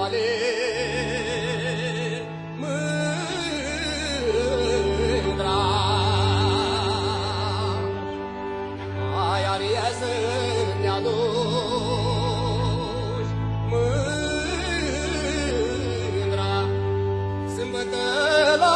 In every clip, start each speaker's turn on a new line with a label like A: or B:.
A: vale mândra. Iar ea să ne aduci mândra, sâmbătă la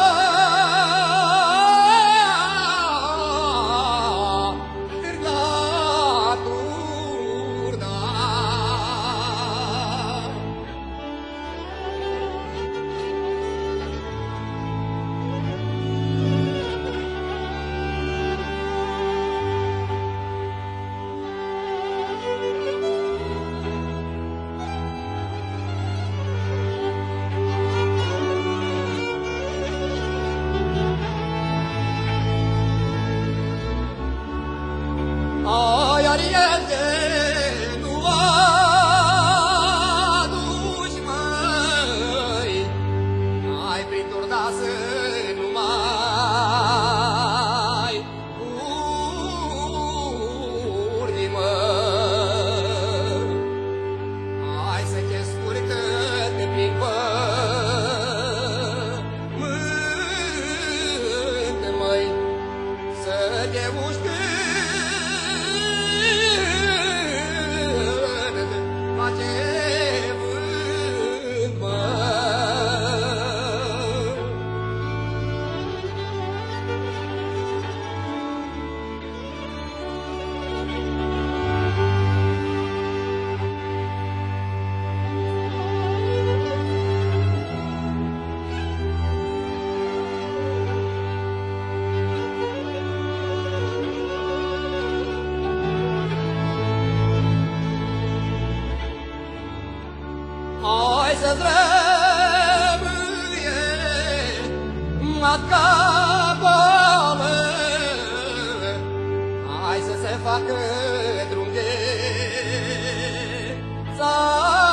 A: iar este nu aduci, măi, ai prin turda să nu mai urni, măi. Hai să te scurtă-te prin pământ, măi, să te uști hai să trămâie matca goală, hai să se facă drum de țară.